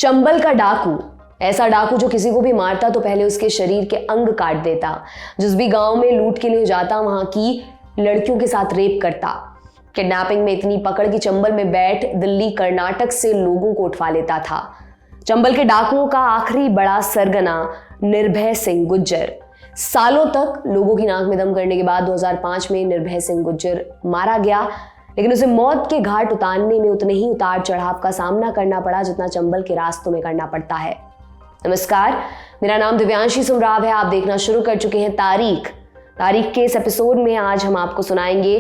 चंबल का डाकू, ऐसा डाकू जो किसी को भी मारता तो पहले उसके शरीर के अंग काट देता। जिस भी गांव में लूट के लिए जाता वहां की लड़कियों के साथ रेप करता। किडनैपिंग में इतनी पकड़ कि चंबल में बैठ दिल्ली कर्नाटक से लोगों को उठवा लेता था। चंबल के डाकुओं का आखिरी बड़ा सरगना निर्भय सिंह गुज्जर। सालों तक लोगों की नाक में दम करने के बाद 2005 में निर्भय सिंह गुज्जर मारा गया, लेकिन उसे मौत के घाट उतारने में उतने ही उतार चढ़ाव का सामना करना पड़ा जितना चंबल के रास्तों में करना पड़ता है। नमस्कार, मेरा नाम दिव्यांशी सुमराव है। आप देखना शुरू कर चुके हैं तारीख के इस एपिसोड में आज हम आपको सुनाएंगे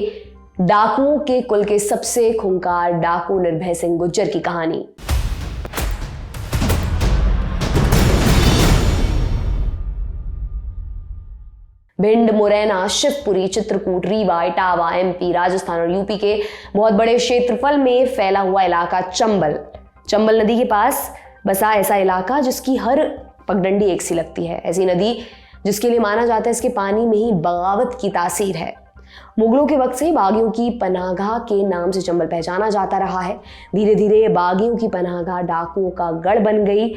डाकुओं के कुल के सबसे खूंखार डाकू निर्भय सिंह गुज्जर की कहानी। भिंड, मुरैना, शिवपुरी, चित्रकूट, रीवा, इटावा, एमपी, राजस्थान और यूपी के बहुत बड़े क्षेत्रफल में फैला हुआ इलाका चंबल नदी के पास बसा ऐसा इलाका जिसकी हर पगडंडी एक सी लगती है। ऐसी नदी जिसके लिए माना जाता है इसके पानी में ही बगावत की तासीर है। मुगलों के वक्त से बागियों की पनाहगाह के नाम से चंबल पहचाना जाता रहा है। धीरे धीरे बागियों की पनाहगाह डाकुओं का गढ़ बन गई।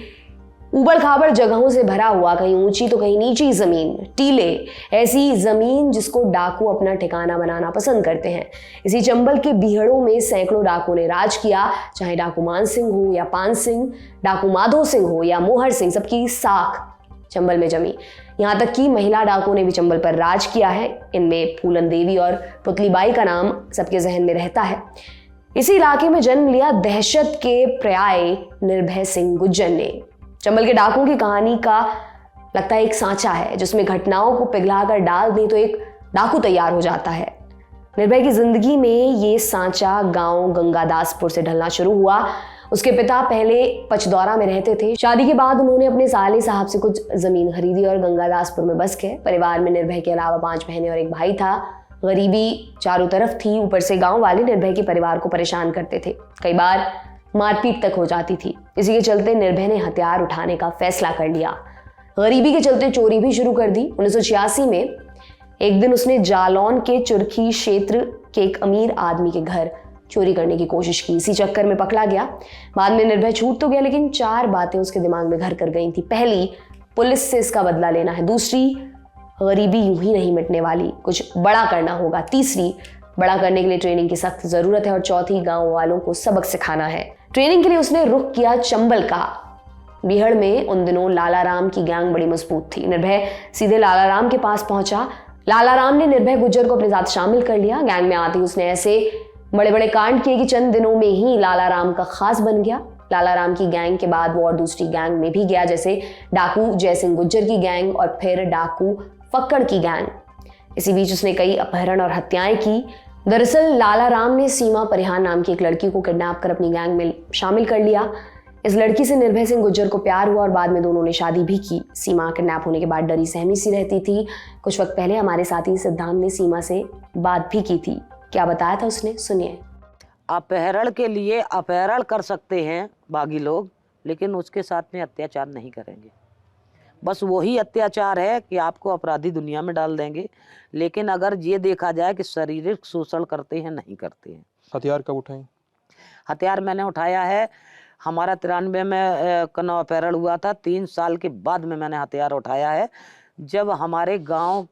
ऊबड़ खाबड़ जगहों से भरा हुआ, कहीं ऊंची तो कहीं नीची जमीन, टीले, ऐसी जमीन जिसको डाकू अपना ठिकाना बनाना पसंद करते हैं। इसी चंबल के बीहड़ों में सैकड़ों डाकुओं ने राज किया, चाहे डाकू मान सिंह हो या पान सिंह, डाकू माधो सिंह हो या मोहर सिंह, सबकी साख चंबल में जमी। यहाँ तक कि महिला डाकुओं ने भी चंबल पर राज किया है। इनमें फूलन देवी और पुतलीबाई का नाम सबके जहन में रहता है। इसी इलाके में जन्म लिया दहशत के पर्याय निर्भय सिंह गुज्जर ने। चंबल के डाकुओं की कहानी का लगता है एक सांचा है जिसमें घटनाओं को पिघलाकर डाल दें तो एक डाकू तैयार हो जाता है। निर्भय की जिंदगी में ये सांचा गांव गंगादासपुर से ढलना शुरू हुआ। उसके पिता पहले पचदौरा में रहते थे। शादी के बाद उन्होंने अपने साले साहब से कुछ जमीन खरीदी और गंगादासपुर में बस गए। परिवार में निर्भय के अलावा 5 बहनें और एक भाई था। गरीबी चारों तरफ थी, ऊपर से गांव वाले निर्भय के परिवार को परेशान करते थे। कई बार मारपीट तक हो जाती थी। इसी के चलते निर्भय ने हथियार उठाने का फैसला कर लिया। गरीबी के चलते चोरी भी शुरू कर दी। 1986 में एक दिन उसने जालौन के चुरखी क्षेत्र के एक अमीर आदमी के घर चोरी करने की कोशिश की। इसी चक्कर में पकड़ा गया। बाद में निर्भय छूट तो गया, लेकिन 4 बातें उसके दिमाग में घर कर गई थी। पहली, पुलिस से इसका बदला लेना है। दूसरी, गरीबी यूं ही नहीं मिटने वाली, कुछ बड़ा करना होगा। तीसरी, बड़ा करने के लिए ट्रेनिंग की सख्त जरूरत है। और चौथी, गांव वालों को सबक सिखाना है। ट्रेनिंग के लिए उसने रुख किया चंबल का। बीहड़ में उन दिनों लालाराम की गैंग बड़ी मजबूत थी। निर्भय सीधे लालाराम के पास पहुंचा। लालाराम ने निर्भय गुज्जर को अपने साथ शामिल कर लिया। गैंग में आते ही उसने ऐसे बड़े बड़े कांड किए कि चंद दिनों में ही लालाराम का खास बन गया। लालाराम की गैंग के बाद वो और दूसरी गैंग में भी गया, जैसे डाकू जयसिंह गुज्जर की गैंग और फिर डाकू फक्कड़ की गैंग। इसी बीच उसने कई अपहरण और हत्याएं की। दरअसल लालाराम ने सीमा परिहार नाम की एक लड़की को किडनैप कर अपनी गैंग में शामिल कर लिया। इस लड़की से निर्भय सिंह गुज्जर को प्यार हुआ और बाद में दोनों ने शादी भी की। सीमा किडनैप होने के बाद डरी सहमी सी रहती थी। कुछ वक्त पहले हमारे साथी सिद्धांत ने सीमा से बात भी की थी। क्या बताया था उसने, सुनिए। अपहरण के लिए अपहरण कर सकते हैं बागी लोग, लेकिन उसके साथ में अत्याचार नहीं करेंगे। बस वही अत्याचार है कि आपको अपराधी दुनिया में डाल देंगे, लेकिन अगर ये देखा जाए कि शारीरिक शोषण करते हैं, नहीं करते हैं। हथियार कब उठाए? हथियार मैंने उठाया है, हमारा 93 में कनौ अपहरण हुआ था। 3 साल के बाद में मैंने हथियार उठाया है। जब हमारे गांव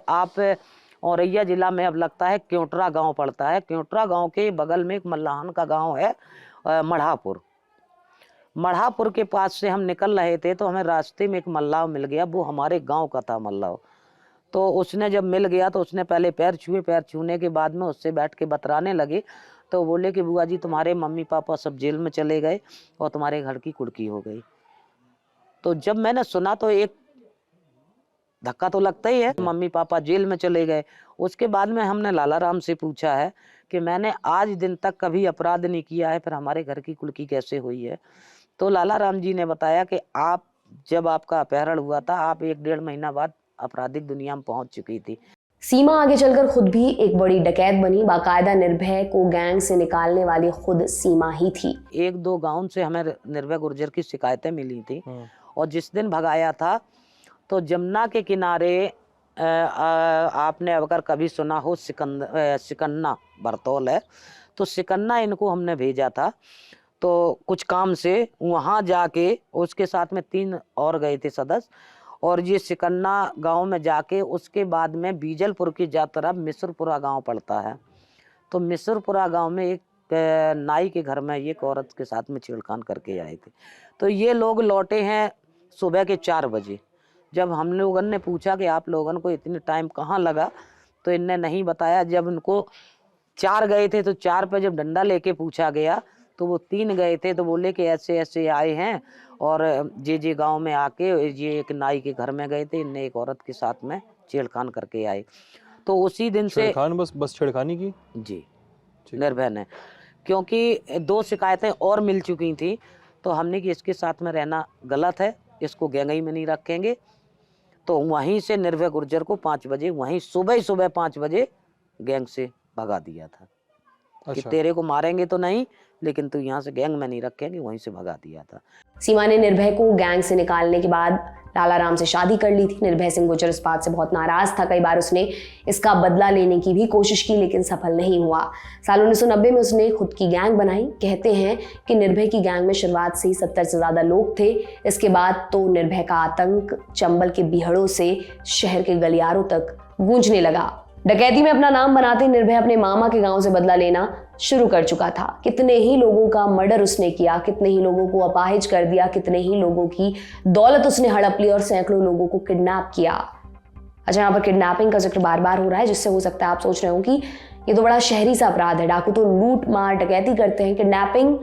आप औरैया जिला में अब लगता है क्योंटरा गांव पड़ता है। क्योंटरा गांव के बगल में एक मल्लाहन का गांव है, मढ़ापुर के पास से हम निकल रहे थे तो हमें रास्ते में एक मल्लाह मिल गया। वो हमारे गांव का था मल्लाह। तो उसने जब मिल गया तो उसने पहले पैर छुए। पैर छूने के बाद में उससे बैठ के बतराने लगे। तो बोले कि बुआ जी, तुम्हारे मम्मी पापा सब जेल में चले गए और तुम्हारे घर की कुड़की हो गई। तो जब मैंने सुना तो एक धक्का तो लगता ही है, मम्मी पापा जेल में चले गए। उसके बाद में हमने लालाराम से पूछा है कि मैंने आज दिन तक कभी अपराध नहीं किया है, फिर हमारे घर की कुड़की कैसे हुई है। तो लालाराम जी ने बताया कि आप जब आपका अपहरण हुआ था, आप 1-1.5 महीना बाद आपराधिक दुनिया में पहुंच चुकी थी। सीमा आगे चलकर खुद भी एक बड़ी डकैत बनी। बाकायदा निर्भय को गैंग से निकालने वाली खुद सीमा ही थी। 1-2 गांव से हमें निर्भय गुर्जर की शिकायतें मिली थी। और जिस दिन भगाया था तो जमुना के किनारे आपने अगर कभी सुना हो सिकन्ना बरतौल है, तो सिकन्ना इनको हमने भेजा था। तो कुछ काम से वहाँ जाके उसके साथ में 3 और गए थे सदस्य, और ये सिकन्ना गांव में जाके उसके बाद में बीजलपुर की तरफ मिस्रपुरा गांव पड़ता है। तो मिस्रपुरा गांव में एक नाई के घर में एक औरत के साथ में छेड़खानी करके आए थे। तो ये लोग लौटे हैं सुबह के 4 बजे। जब हम लोगों ने पूछा कि आप लोगों को इतने टाइम कहाँ लगा, तो इनने नहीं बताया। जब उनको 4 गए थे तो 4 पे जब डंडा लेके पूछा गया तो वो 3 गए थे, तो बोले कि ऐसे ऐसे आए हैं और जे गांव में आके ये एक नाई के घर में गए थे, इनने एक औरत के साथ में छेड़खानी करके आए। तो उसी दिन से बस छेड़खानी की जी निर्भय ने, क्योंकि 2 शिकायतें और मिल चुकी थी, तो हमने कि इसके साथ में रहना गलत है, इसको गैंगई में नहीं रखेंगे। तो वहीं से निर्भय गुर्जर को 5 बजे वहीं सुबह 5 बजे गैंग से भगा दिया था। कि तेरे को मारेंगे तो नहीं, लेकिन तू यहाँ से गैंग में नहीं रखेंगे, वहीं से भगा दिया था। सीमा ने निर्भय को गैंग से निकालने के बाद लाला राम से शादी कर ली थी। निर्भय सिंह गुर्जर इस बात से बहुत नाराज था। कई बार उसने इसका बदला लेने की भी कोशिश की, लेकिन सफल नहीं हुआ। साल 1990 में उसने खुद की गैंग बनाई। कहते हैं कि निर्भय की गैंग में शुरुआत से ही 70 से ज्यादा लोग थे। इसके बाद तो निर्भय का आतंक चंबल के बीहड़ों से शहर के गलियारों तक गूंजने लगा। डकैती में अपना नाम बनाते निर्भय अपने मामा के गांव से बदला लेना शुरू कर चुका था। कितने ही लोगों का मर्डर उसने किया, कितने ही लोगों को अपाहिज कर दिया, कितने ही लोगों की दौलत उसने हड़प ली और सैकड़ों लोगों को किडनैप किया। अच्छा, यहाँ पर किडनैपिंग का जिक्र बार बार हो रहा है, जिससे हो सकता है आप सोच रहे हो कि ये तो बड़ा शहरी सा अपराध है, डाकू तो लूट मार डकैती करते हैं, किडनैपिंग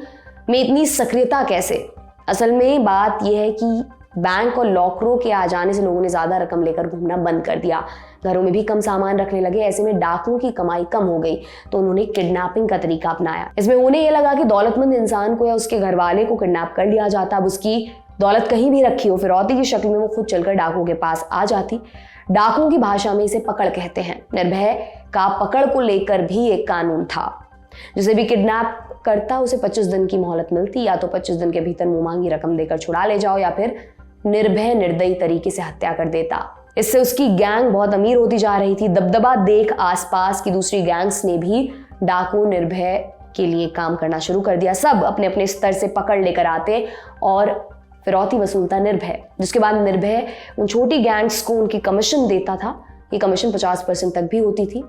में इतनी सक्रियता कैसे? असल में बात यह है कि बैंक और लॉकरों के आ जाने से लोगों ने ज्यादा रकम लेकर घूमना बंद कर दिया। घरों में भी कम सामान रखने लगे। ऐसे में डाकुओं की कमाई कम हो गई, तो उन्होंने किडनैपिंग का तरीका अपनाया। इसमें उन्हें यह लगा कि दौलतमंद इंसान को या उसके घर वाले को किडनैप कर लिया जाता। अब उसकी दौलत कहीं भी रखी हो, फिरौती की शक्ल में वो खुद चलकर डाकुओं के पास आ जाती। डाकुओं की भाषा में इसे पकड़ कहते हैं। निर्भय का पकड़ को लेकर भी एक कानून था। जिसे भी किडनैप करता उसे 25 दिन की मोहलत मिलती। या तो 25 दिन के भीतर मुंह मांगी रकम देकर छुड़ा ले जाओ, या फिर निर्भय निर्दयी तरीके से हत्या कर देता। इससे उसकी गैंग बहुत अमीर होती जा रही थी। दबदबा देख आसपास की दूसरी गैंग्स ने भी डाकू निर्भय के लिए काम करना शुरू कर दिया। सब अपने अपने स्तर से पकड़ लेकर आते और फिरौती वसूलता निर्भय, जिसके बाद निर्भय उन छोटी गैंग्स को उनकी कमीशन देता था। ये कमीशन 50% तक भी होती थी।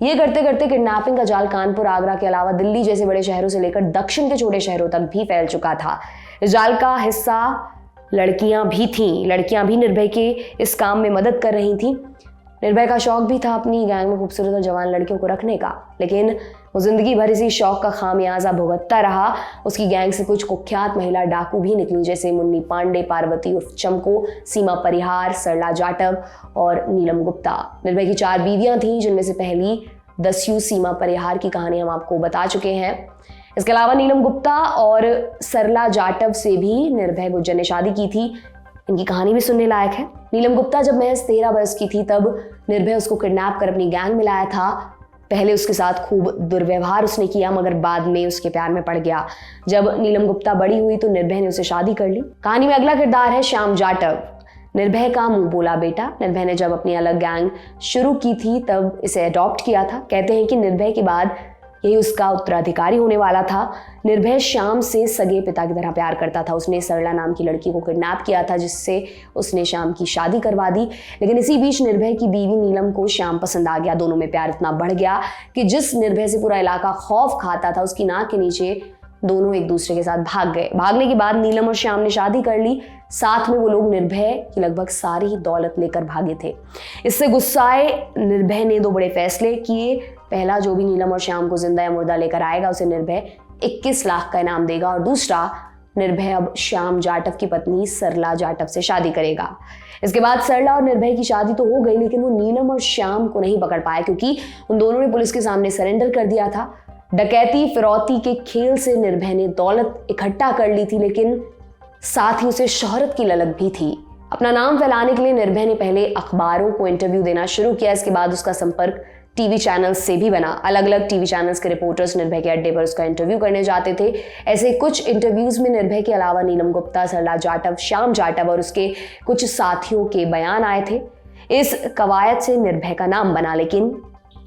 ये करते करते किडनैपिंग का जाल कानपुर, आगरा के अलावा दिल्ली जैसे बड़े शहरों से लेकर दक्षिण के छोटे शहरों तक भी फैल चुका था। इस जाल का हिस्सा लड़कियां भी थीं। लड़कियां भी निर्भय के इस काम में मदद कर रही थीं। निर्भय का शौक भी था अपनी गैंग में खूबसूरत और जवान लड़कियों को रखने का, लेकिन वो जिंदगी भर इसी शौक का खामियाजा भुगतता रहा। उसकी गैंग से कुछ कुख्यात महिला डाकू भी निकली, जैसे मुन्नी पांडे, पार्वती उर्फ चमको, सीमा परिहार, सरला जाटव और नीलम गुप्ता। निर्भय की 4 बीवियां थीं, जिनमें से पहली दस्यु सीमा परिहार की कहानी हम आपको बता चुके हैं। इसके अलावा नीलम गुप्ता और सरला जाटव से भी निर्भय गुर्जर ने शादी की थी। इनकी कहानी भी सुनने लायक है। नीलम गुप्ता जब महज 13 वर्ष की थी, तब निर्भय उसको किडनैप कर अपनी गैंग में लाया था। पहले उसके साथ खूब दुर्व्यवहार उसने किया, मगर बाद में उसके प्यार में पड़ गया। जब नीलम गुप्ता बड़ी हुई तो निर्भय ने उसे शादी कर ली। कहानी में अगला किरदार है श्याम जाटव, निर्भय का मुंह बोला बेटा। निर्भय ने जब अपनी अलग गैंग शुरू की थी, तब इसे अडॉप्ट किया था। कहते हैं कि निर्भय के बाद यही उसका उत्तराधिकारी होने वाला था। निर्भय श्याम से सगे पिता की तरह प्यार करता था। उसने सरला नाम की लड़की को किडनैप किया था, जिससे उसने श्याम की शादी करवा दी। लेकिन इसी बीच निर्भय की बीवी नीलम को श्याम पसंद आ गया। दोनों में प्यार इतना बढ़ गया कि जिस निर्भय से पूरा इलाका खौफ खाता था, उसकी नाक के नीचे दोनों एक दूसरे के साथ भाग गए। भागने के बाद नीलम और श्याम ने शादी कर ली। साथ में वो लोग निर्भय की लगभग सारी ही दौलत लेकर भागे थे। इससे गुस्साए निर्भय ने 2 बड़े फैसले किए। पहला, जो भी नीलम और श्याम को जिंदा या मुर्दा लेकर आएगा, उसे निर्भय 21 लाख का इनाम देगा। और दूसरा, निर्भय अब श्याम जाटव की पत्नी सरला जाटव से शादी करेगा। इसके बाद सरला और निर्भय की शादी तो हो गई, लेकिन वो नीलम और श्याम को नहीं पकड़ पाए, क्योंकि उन दोनों ने पुलिस के सामने सरेंडर कर दिया था। डकैती फिरौती के खेल से निर्भय ने दौलत इकट्ठा कर ली थी, लेकिन साथ ही उसे शोहरत की ललक भी थी। अपना नाम फैलाने के लिए निर्भय ने पहले अखबारों को इंटरव्यू देना शुरू किया। इसके बाद उसका संपर्क टीवी चैनल्स से भी बना। अलग अलग टीवी चैनल्स के रिपोर्टर्स निर्भय के अड्डे पर उसका इंटरव्यू करने जाते थे। ऐसे कुछ इंटरव्यूज में निर्भय के अलावा नीलम गुप्ता, सरला जाटव, श्याम जाटव और उसके कुछ साथियों के बयान आए थे। इस कवायद से निर्भय का नाम बना, लेकिन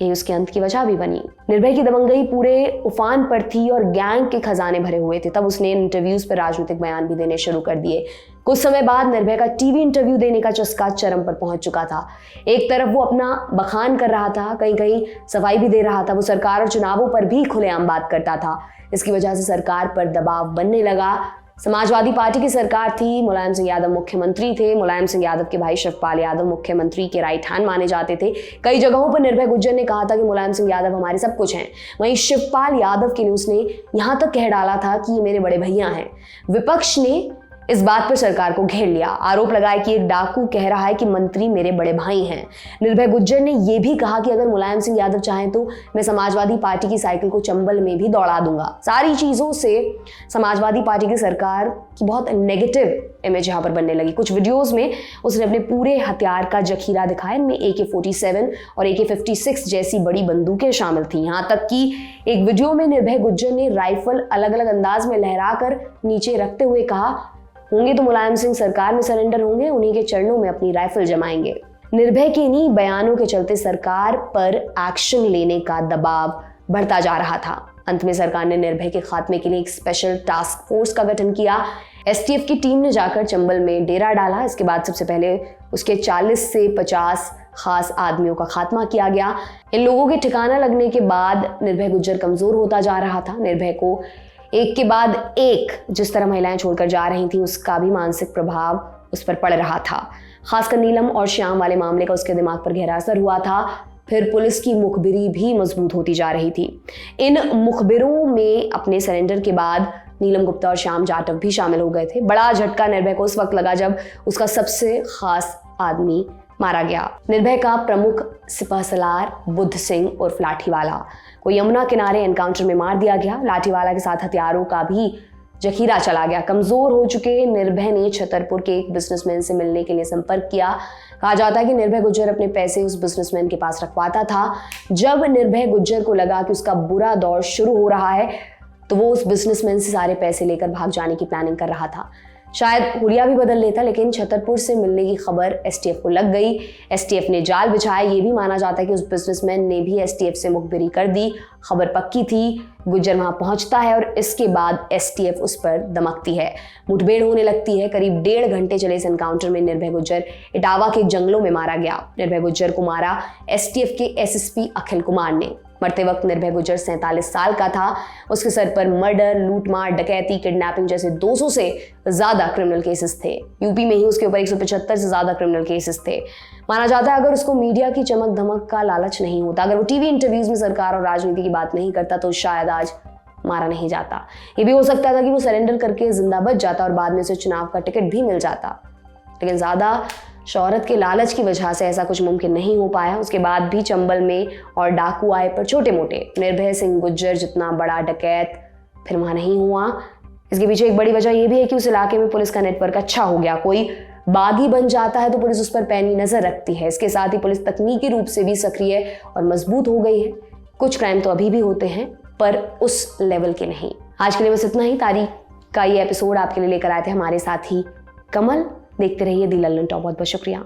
यही उसके अंत की वजह भी बनी। निर्भय की दबंगई पूरे उफान पर थी और गैंग के खजाने भरे हुए थे। तब उसने इंटरव्यूज पर राजनीतिक बयान भी देने शुरू कर दिए। कुछ समय बाद निर्भय का टीवी इंटरव्यू देने का चस्का चरम पर पहुंच चुका था। एक तरफ वो अपना बखान कर रहा था, कहीं कहीं सफाई भी दे रहा था। वो सरकार और चुनावों पर भी खुलेआम बात करता था। इसकी वजह से सरकार पर दबाव बनने लगा। समाजवादी पार्टी की सरकार थी, मुलायम सिंह यादव मुख्यमंत्री थे। मुलायम सिंह यादव के भाई शिवपाल यादव मुख्यमंत्री के राइट हैंड माने जाते थे। कई जगहों पर निर्भय गुज्जर ने कहा था कि मुलायम सिंह यादव हमारे सब कुछ हैं। वहीं शिवपाल यादव के लिए उसने यहां तक कह डाला था कि ये मेरे बड़े भैया हैं। विपक्ष ने इस बात पर सरकार को घेर लिया। आरोप लगाया कि एक डाकू कह रहा है कि मंत्री मेरे बड़े भाई हैं। निर्भय गुज्जर ने यह भी कहा कि अगर मुलायम सिंह यादव चाहें तो मैं समाजवादी पार्टी की साइकिल को चंबल में भी दौड़ा दूंगा। सारी चीजों से समाजवादी पार्टी की सरकार की बहुत नेगेटिव इमेज यहाँ पर बनने लगी। कुछ वीडियोस में उसने अपने पूरे हथियार का जखीरा दिखाया। इनमें AK-47 और AK-56 जैसी बड़ी बंदूकें शामिल थी। यहाँ तक कि एक वीडियो में निर्भय गुज्जर ने राइफल अलग अलग अंदाज में लहराकर नीचे रखते हुए कहा, होंगे तो मुलायम सिंह सरकार में सरेंडर होंगे, उन्हीं के चरणों में अपनी राइफल जमाएंगे। निर्भय के इन्हीं बयानों के चलते सरकार पर एक्शन लेने का दबाव बढ़ता जा रहा था। अंत में सरकार ने निर्भय के खात्मे के लिए एक स्पेशल टास्क फोर्स का गठन किया। STF की टीम ने जाकर चंबल में डेरा डाला। इसके बाद सबसे पहले उसके 40 से 50 खास आदमियों का खात्मा किया गया। इन लोगों के ठिकाना लगने के बाद निर्भय गुज्जर कमजोर होता जा रहा था। निर्भय को एक के बाद एक जिस तरह महिलाएं छोड़कर जा रही थी, उसका भी मानसिक प्रभाव उस पर पड़ रहा था। खासकर नीलम और श्याम वाले मामले का उसके दिमाग पर गहरा असर हुआ था। फिर पुलिस की मुखबिरी भी मजबूत होती जा रही थी। इन मुखबिरों में अपने सरेंडर के बाद नीलम गुप्ता और श्याम जाटव भी शामिल हो गए थे। बड़ा झटका निर्भय को उस वक्त लगा जब उसका सबसे खास आदमी मारा गया। निर्भय का प्रमुख सिपहसलार बुद्ध सिंह उर्फ लाठीवाला को यमुना किनारे एनकाउंटर में मार दिया गया। लाठीवाला के साथ हथियारों का भी जखीरा चला गया। कमजोर हो चुके निर्भय ने छतरपुर के एक बिजनेसमैन से मिलने के लिए संपर्क किया। कहा जाता है कि निर्भय गुज्जर अपने पैसे उस बिजनेसमैन के पास रखवाता था। जब निर्भय गुज्जर को लगा कि उसका बुरा दौर शुरू हो रहा है तो वो उस बिजनेसमैन से सारे पैसे लेकर भाग जाने की प्लानिंग कर रहा था। शायद हुलिया भी बदल लेता, लेकिन छतरपुर से मिलने की खबर STF को लग गई। STF ने जाल बिछाया। ये भी माना जाता है कि उस बिजनेसमैन ने भी STF से मुखबिरी कर दी। खबर पक्की थी। गुज्जर वहां पहुंचता है और इसके बाद STF उस पर दमकती है। मुठभेड़ होने लगती है। करीब 1.5 घंटे चले इस एनकाउंटर में निर्भय गुज्जर इटावा के जंगलों में मारा गया। निर्भय गुज्जर को मारा STF के SSP अखिल कुमार ने। मरते वक्त निर्भय गुज्जर 47 साल का था। उसके सर पर मर्डर, लूटमार, डकैती, किडनैपिंग जैसे 200 से ज्यादा क्रिमिनल केसेस थे। यूपी में ही उसके ऊपर 175 से ज्यादा क्रिमिनल केसेस थे। माना जाता है अगर उसको मीडिया की चमक धमक का लालच नहीं होता, अगर वो टीवी इंटरव्यूज में सरकार और राजनीति की बात नहीं करता, तो शायद आज मारा नहीं जाता। ये भी हो सकता था कि वो सरेंडर करके जिंदा बच जाता और बाद में उसे चुनाव का टिकट भी मिल जाता। लेकिन ज्यादा शौहरत के लालच की वजह से ऐसा कुछ मुमकिन नहीं हो पाया। उसके बाद भी चंबल में और डाकू आए, पर छोटे मोटे। निर्भय सिंह गुज्जर जितना बड़ा डकैत फिर वहां नहीं हुआ। इसके पीछे एक बड़ी वजह यह भी है कि उस इलाके में पुलिस का नेटवर्क अच्छा हो गया। कोई बागी बन जाता है तो पुलिस उस पर पैनी नजर रखती है। इसके साथ ही पुलिस तकनीकी रूप से भी सक्रिय और मजबूत हो गई है। कुछ क्राइम तो अभी भी होते हैं, पर उस लेवल के नहीं। आज के लिए बस इतना ही। तारीख का ये एपिसोड आपके लिए लेकर आए थे हमारे साथी कमल। देखते रहिए दी लल्लन टॉप। बहुत बहुत शुक्रिया।